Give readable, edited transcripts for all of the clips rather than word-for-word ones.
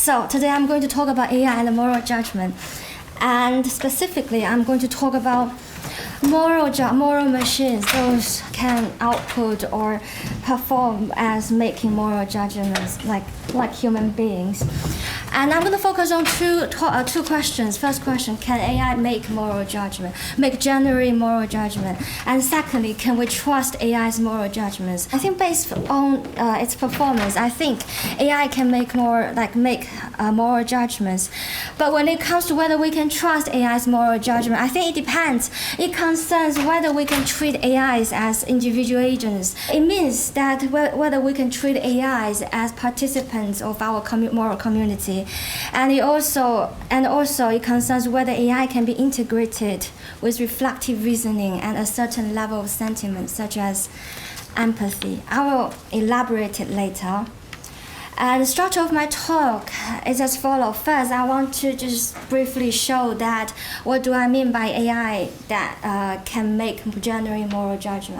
So today I'm going to talk about AI and moral judgment. And specifically, I'm going to talk about moral machines. Those can output or perform as making moral judgments like human beings. And I'm going to focus on two questions. First question, can AI make moral judgment, make genuine moral judgment? And secondly, can we trust AI's moral judgments? I think based on its performance, I think AI can make moral judgments. But when it comes to whether we can trust AI's moral judgment, I think it depends. It concerns whether we can treat AIs as individual agents. It means that whether we can treat AIs as participants of our moral community. And it also it concerns whether AI can be integrated with reflective reasoning and a certain level of sentiment, such as empathy. I will elaborate it later. And the structure of my talk is as follows. First, I want to just briefly show that what do I mean by AI that can make genuine moral judgment.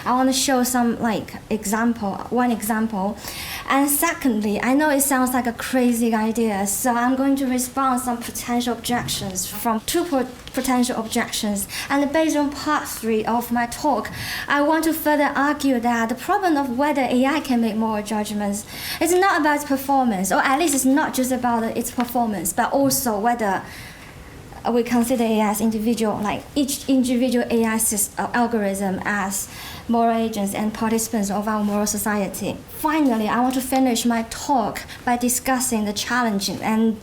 I want to show some one example. And secondly, I know it sounds like a crazy idea, so I'm going to respond some potential objections from two potential objections. And based on part 3 of my talk, I want to further argue that the problem of whether AI can make moral judgments is not about its performance, or at least it's not just about its performance, but also whether we consider AI as individual, like each individual AI algorithm as moral agents and participants of our moral society. Finally, I want to finish my talk by discussing the challenges and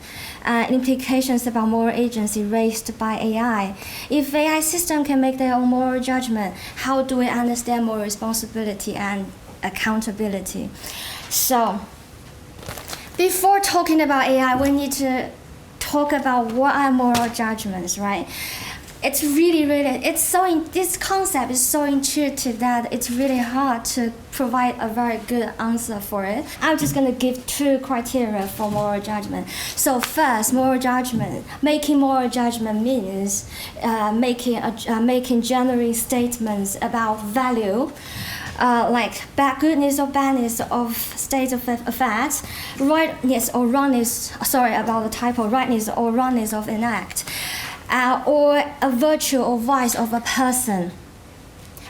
implications about moral agency raised by AI. If AI system can make their own moral judgment, how do we understand moral responsibility and accountability? So, before talking about AI, we need to talk about what are moral judgments, right? It's this concept is so intuitive that it's really hard to provide a very good answer for it. I'm just going to give 2 criteria for moral judgment. So first, making moral judgment means making general statements about value, like goodness or badness of state of affairs, rightness or wrongness of an act, or a virtue or vice of a person.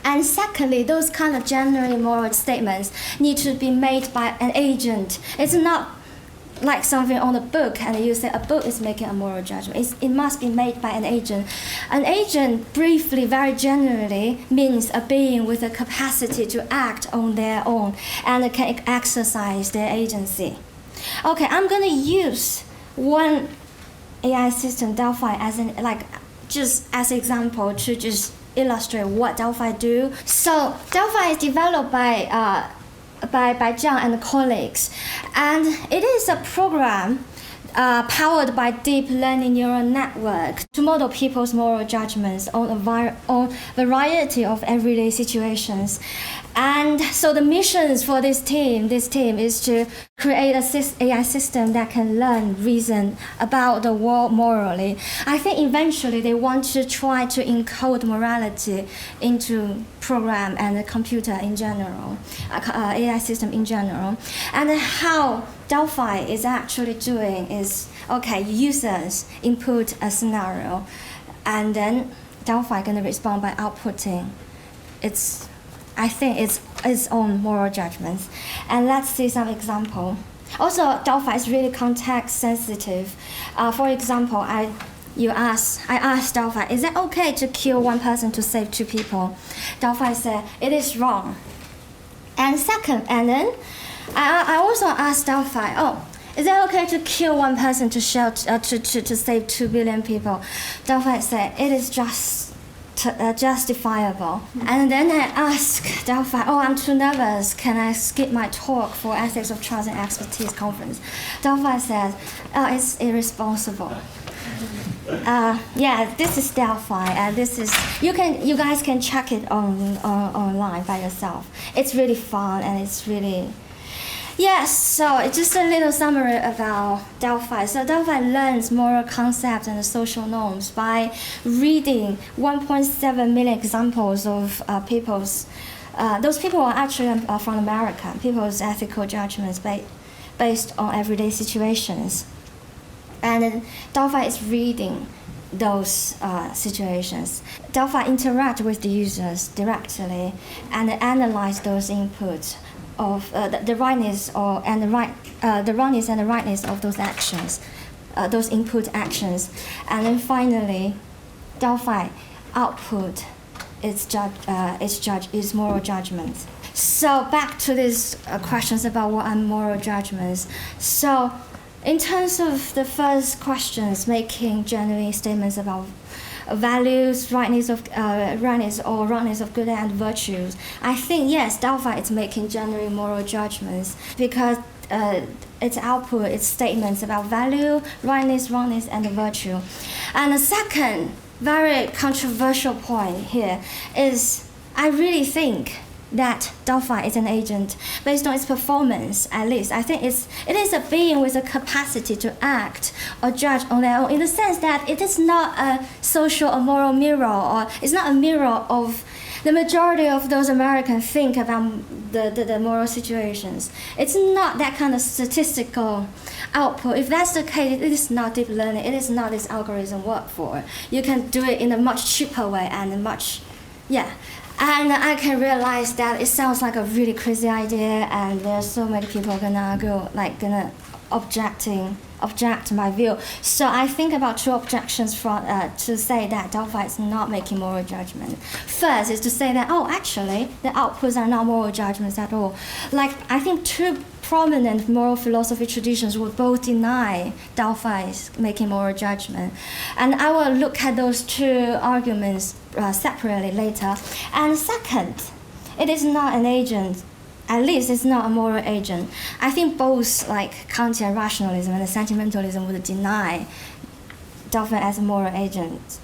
And secondly, those kind of generally moral statements need to be made by an agent. It's not like something on a book and you say a book is making a moral judgment. It must be made by an agent. An agent, briefly, very generally, means a being with a capacity to act on their own and can exercise their agency. Okay, I'm going to use one AI system, Delphi, as an example to just illustrate what Delphi do. So Delphi is developed by Zhang and colleagues, and it is a program powered by deep learning neural network to model people's moral judgments on a variety of everyday situations. And so the missions for this team is to create a AI system that can learn, reason about the world morally. I think eventually they want to try to encode morality into program and the computer in general, AI system in general. And how Delphi is actually doing is, users input a scenario, and then Delphi going to respond by outputting its own moral judgments. And let's see some example. Also, Delphi is really context sensitive. For example, I asked Delphi, is it okay to kill one person to save 2 people? Delphi said, it is wrong. And then I also asked Delphi, is it okay to kill one person to save 2 billion people? Delphi said, it is justifiable. And then I asked Delphi, I'm too nervous, can I skip my talk for Ethics of Trust and Expertise conference? Delphi said, it's irresponsible. This is Delphi, and this is you guys can check it online by yourself. It's really fun, and it's really so it's just a little summary about Delphi. So Delphi learns moral concepts and social norms by reading 1.7 million examples of people's. Those people are actually from America. People's ethical judgments based on everyday situations. And Delphi is reading those situations. Delphi interact with the users directly and analyze those inputs of the rightness and the rightness of those actions, those input actions, and then finally, Delphi output its moral judgment. So back to these questions about what are moral judgments. So in terms of the first questions, making genuine statements about values, rightness or wrongness of good and virtues, I think yes, Delphi is making genuine moral judgments because its output, its statements about value, rightness, wrongness, and virtue. And the second very controversial point here is I really think that Delphi is an agent based on its performance, at least. I think it is a being with a capacity to act or judge on their own, in the sense that it is not a social or moral mirror, or it's not a mirror of the majority of those Americans think about the moral situations. It's not that kind of statistical output. If that's the case, it is not deep learning. It is not this algorithm work for. You can do it in a much cheaper way and much, yeah. And I can realize that it sounds like a really crazy idea, and there's so many people gonna object my view. So I think about two objections to say that Delphi is not making moral judgment. First is to say that actually the outputs are not moral judgments at all. Like I think two prominent moral philosophy traditions would both deny Delphi is making moral judgment, and I will look at those two arguments separately later. And second, it is not an agent. At least it's not a moral agent. I think both like Kantian rationalism and sentimentalism would deny Delphi as a moral agent.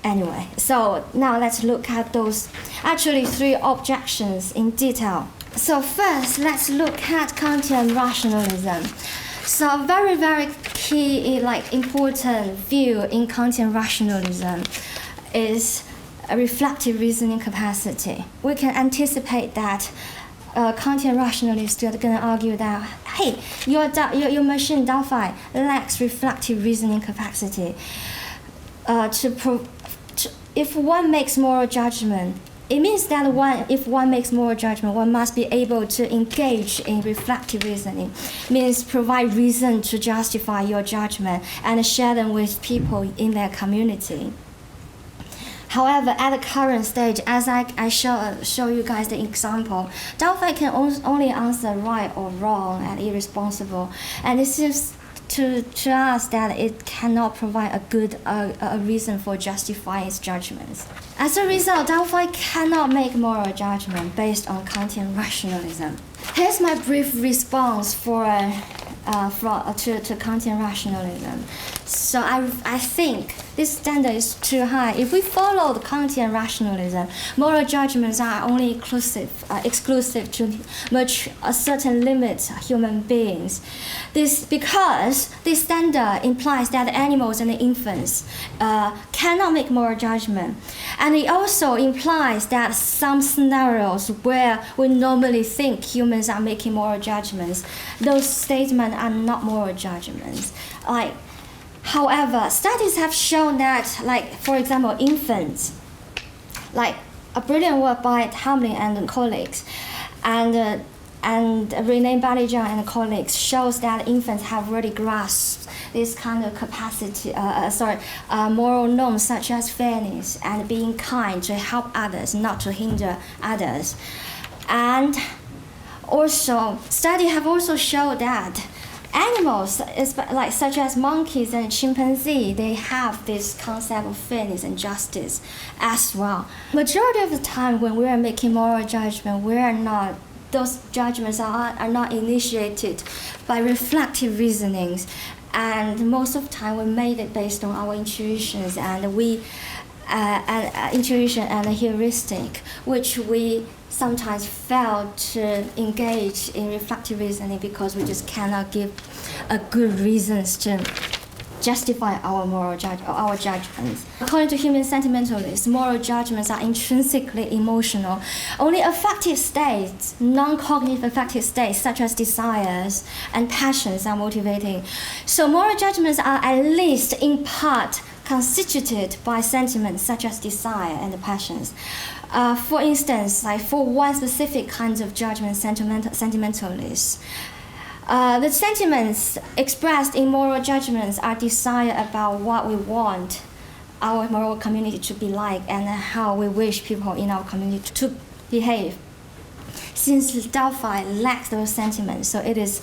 Anyway, so now let's look at those actually three objections in detail. So first, let's look at Kantian rationalism. So a very, very key, important view in Kantian rationalism is a reflective reasoning capacity. We can anticipate that Kantian rationalists are going to argue that, hey, your machine Delphi lacks reflective reasoning capacity. If one makes moral judgment, it means that if one makes moral judgment, one must be able to engage in reflective reasoning, means provide reason to justify your judgment and share them with people in their community. However, at the current stage, as I show you guys the example, Delphi can only answer right or wrong and irresponsible, and it seems to us that it cannot provide a good reason for justifying its judgments. As a result, Delphi cannot make moral judgment based on Kantian rationalism. Here's my brief response to Kantian rationalism. So I think this standard is too high. If we follow the Kantian rationalism, moral judgments are only exclusive to a certain limit of human beings. Because this standard implies that animals and infants cannot make moral judgment. And it also implies that some scenarios where we normally think humans are making moral judgments, those statements are not moral judgments. However, studies have shown that, for example, infants, a brilliant work by Hamlin and colleagues, and Renee Balijan and colleagues shows that infants have really grasped this kind of capacity, moral norms such as fairness and being kind to help others, not to hinder others. And also, studies have also shown that animals, such as monkeys and chimpanzees, they have this concept of fairness and justice as well. Majority of the time when we are making moral judgment, those judgments are not initiated by reflective reasonings, and most of the time we made it based on our intuitions and intuition and a heuristic, which we sometimes fail to engage in reflective reasoning because we just cannot give a good reasons to justify our judgments. According to human sentimentalists, moral judgments are intrinsically emotional. Only affective states, non-cognitive affective states such as desires and passions are motivating. So moral judgments are at least in part constituted by sentiments such as desire and passions. For instance, like for one specific kind of judgment, sentimentalists, the sentiments expressed in moral judgments are desire about what we want our moral community to be like and how we wish people in our community to behave. Since Delphi lacks those sentiments, so it is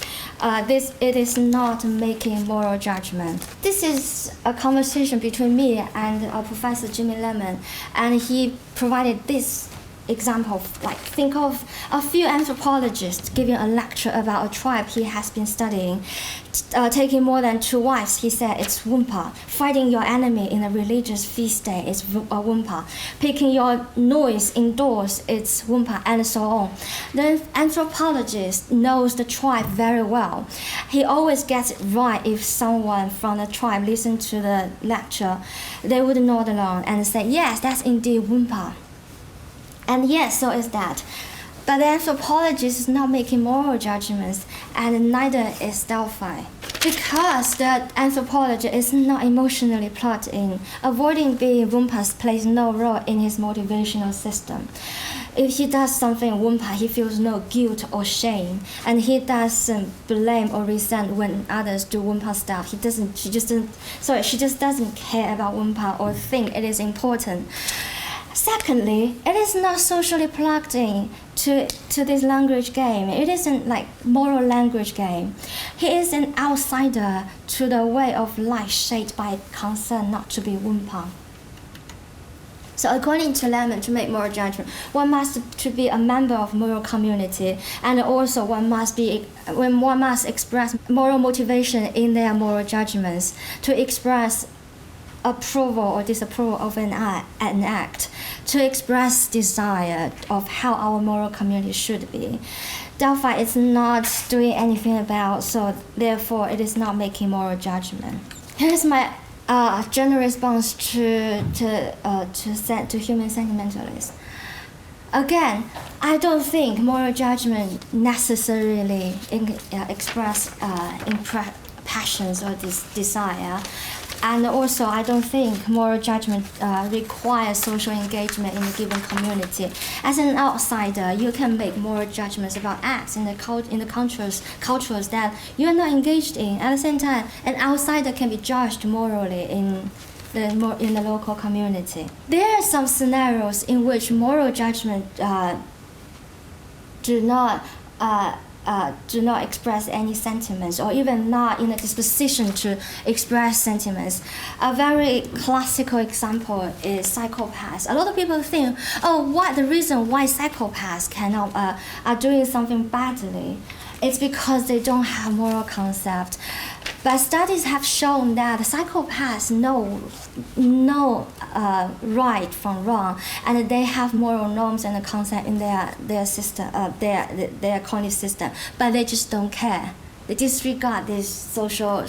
not making moral judgment. This is a conversation between me and Professor Jimmy Lemon, and he provided this example. Like, think of a few anthropologists giving a lecture about a tribe he has been studying, taking more than 2 wives. He said it's Wumpa. Fighting your enemy in a religious feast day is Wumpa. Picking your noise indoors, it's Wumpa, and so on. The anthropologist knows the tribe very well. He always gets it right. If someone from the tribe listened to the lecture, they would nod along and say, yes, that's indeed Wumpa. And yes, so is that. But the anthropologist is not making moral judgments, and neither is Delphi. Because the anthropologist is not emotionally plugged in, avoiding being Wumpa plays no role in his motivational system. If he does something Wumpa, he feels no guilt or shame, and he doesn't blame or resent when others do Wumpa stuff. She just doesn't care about Wumpa or think it is important. Secondly, it is not socially plugged in to this language game. It isn't like moral language game. He is an outsider to the way of life shaped by concern not to be Wumpa. So according to Lemon, to make moral judgment, one must to be a member of moral community, and also one must express moral motivation in their moral judgments, to express approval or disapproval of an act, to express desire of how our moral community should be. Delphi is not doing anything about, so therefore it is not making moral judgment. Here's my general response to human sentimentalists. Again, I don't think moral judgment necessarily express passions or desire. And also, I don't think moral judgment requires social engagement in a given community. As an outsider, you can make moral judgments about acts in the cultures that you are not engaged in. At the same time, an outsider can be judged morally in the local community. There are some scenarios in which moral judgment do not express any sentiments, or even not in a disposition to express sentiments. A very classical example is psychopaths. A lot of people think, what the reason why psychopaths cannot are doing something badly? It's because they don't have moral concept. But studies have shown that psychopaths know right from wrong, and they have moral norms and concept in their system, their cognitive system, but they just don't care. They disregard these social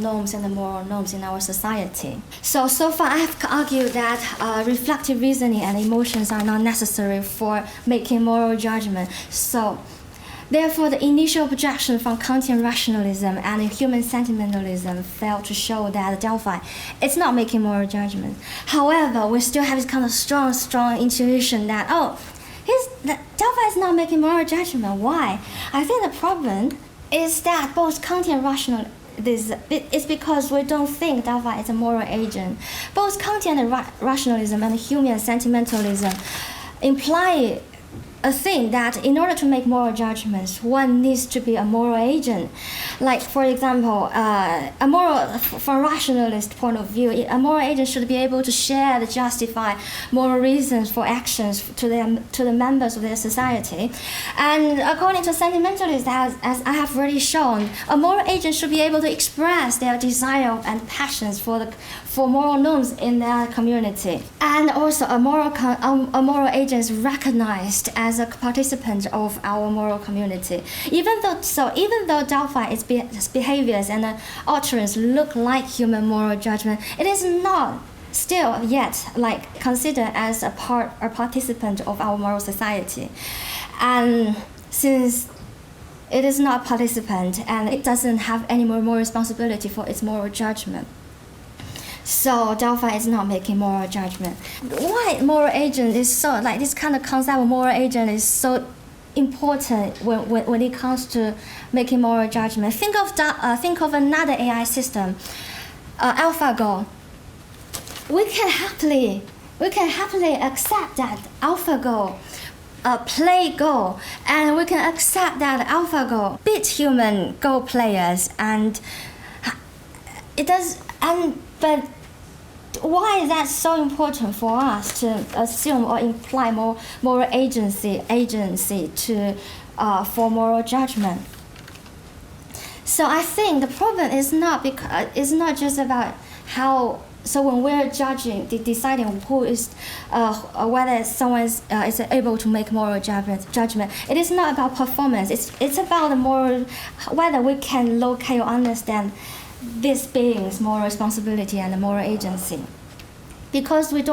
norms and the moral norms in our society. So far I have argued that reflective reasoning and emotions are not necessary for making moral judgment. So therefore, the initial objection from Kantian rationalism and human sentimentalism failed to show that Delphi is not making moral judgment. However, we still have this kind of strong intuition that Delphi is not making moral judgment. Why? I think the problem is that both Kantian rationalism, it's because we don't think Delphi is a moral agent. Both Kantian rationalism and human sentimentalism imply a thing that in order to make moral judgments, one needs to be a moral agent. Like, for example, from a rationalist point of view, a moral agent should be able to share and justify moral reasons for actions to the members of their society. And according to sentimentalists, as I have already shown, a moral agent should be able to express their desire and passions for moral norms in their community. And also, a moral agent is recognized as a participant of our moral community. Even though Delphi's behaviors and utterance look like human moral judgment, it is not still yet considered as a participant of our moral society. And since it is not a participant and it doesn't have any moral responsibility for its moral judgment, so Delphi is not making moral judgment. Why moral agent is so, this kind of concept of moral agent is so important when it comes to making moral judgment? Think of another AI system, AlphaGo. We can happily accept that AlphaGo play Go, and we can accept that AlphaGo beat human Go players, and it does. But why is that so important for us to assume or imply moral agency to for moral judgment? So I think the problem is not just about how. So when we're deciding who is, whether someone is able to make moral judgment, it is not about performance. It's about the moral, whether we can locate or understand this being's moral responsibility and the moral agency. Because we're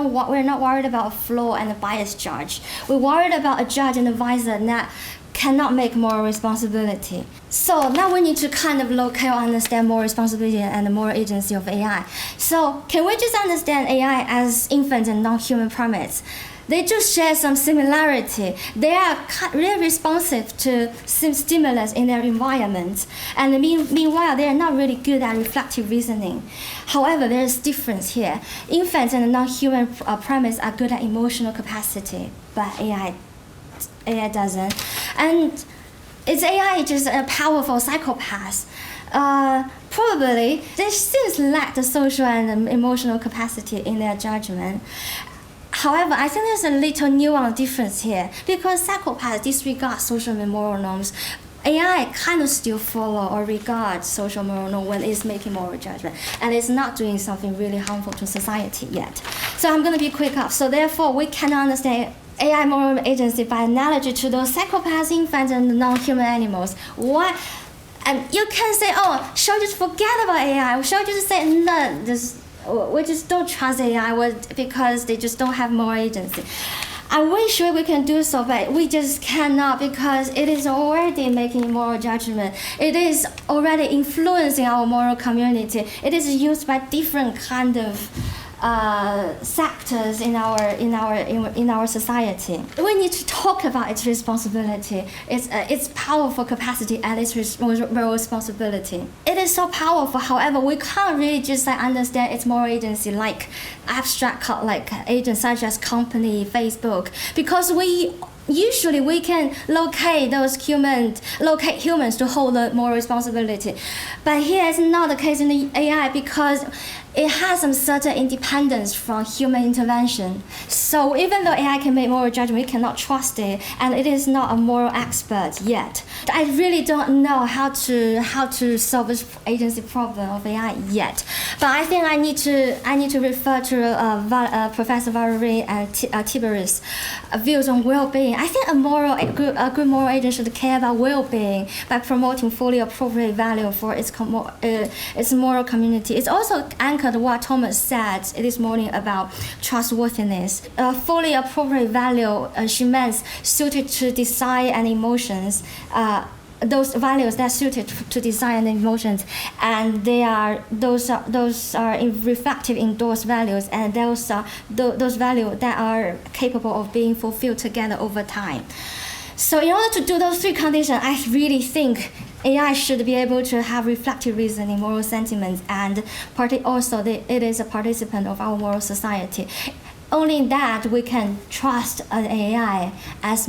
not worried about a flaw and a biased judge. We're worried about a judge and advisor that cannot make moral responsibility. So now we need to kind of locate or understand moral responsibility and the moral agency of AI. So can we just understand AI as infant and non-human primates? They just share some similarity. They are really responsive to stimulus in their environment, and meanwhile they are not really good at reflective reasoning. However, there is difference here. Infants and non-human primates are good at emotional capacity, but AI doesn't. And is AI just a powerful psychopath? Probably they still lack the social and emotional capacity in their judgment. However, I think there's a little nuance difference here, because psychopaths disregard social and moral norms. AI kind of still follow or regard social moral norm when it's making moral judgment, and it's not doing something really harmful to society yet. So I'm going to be quick up. So therefore, we cannot understand AI moral agency by analogy to those psychopaths, infants, and non-human animals. Why? And you can say, oh, shall we just forget about AI? Shall we just say, no, we just don't trust AI because they just don't have moral agency? I wish we can do so, but we just cannot, because it is already making moral judgment. It is already influencing our moral community. It is used by different kind of sectors in our society. We need to talk about its responsibility, its powerful capacity, and its moral responsibility. It is so powerful. However, we can't really just understand its moral agency like abstract agents such as company, Facebook, because usually we can locate humans to hold the moral responsibility. But here is not the case in the AI, because it has some certain independence from human intervention. So even though AI can make moral judgment, we cannot trust it, and it is not a moral expert yet. I really don't know how to solve this agency problem of AI yet. But I think I need to refer to Professor Valerie and Tiberius' views on well-being. I think a good moral agent should care about well-being by promoting fully appropriate value for its moral community. It's also anchored what Thomas said this morning about trustworthiness. Fully appropriate value, she meant suited to desire and emotions. Those values that are suited to desire and emotions, and those are reflective in those values, and those values that are capable of being fulfilled together over time. So in order to do those three conditions, I really think AI should be able to have reflective reasoning, moral sentiments, and it is a participant of our moral society. Only in that we can trust an AI as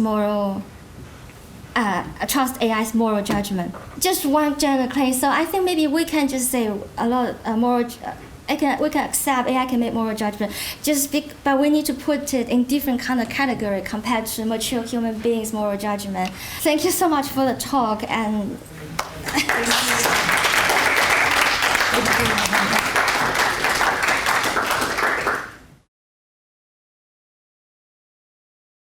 trust AI's moral judgment. Just one general claim. So I think maybe we can just say a lot moral. We can accept AI can make moral judgment, but we need to put it in different kind of category compared to mature human beings' moral judgment. Thank you so much for the talk, and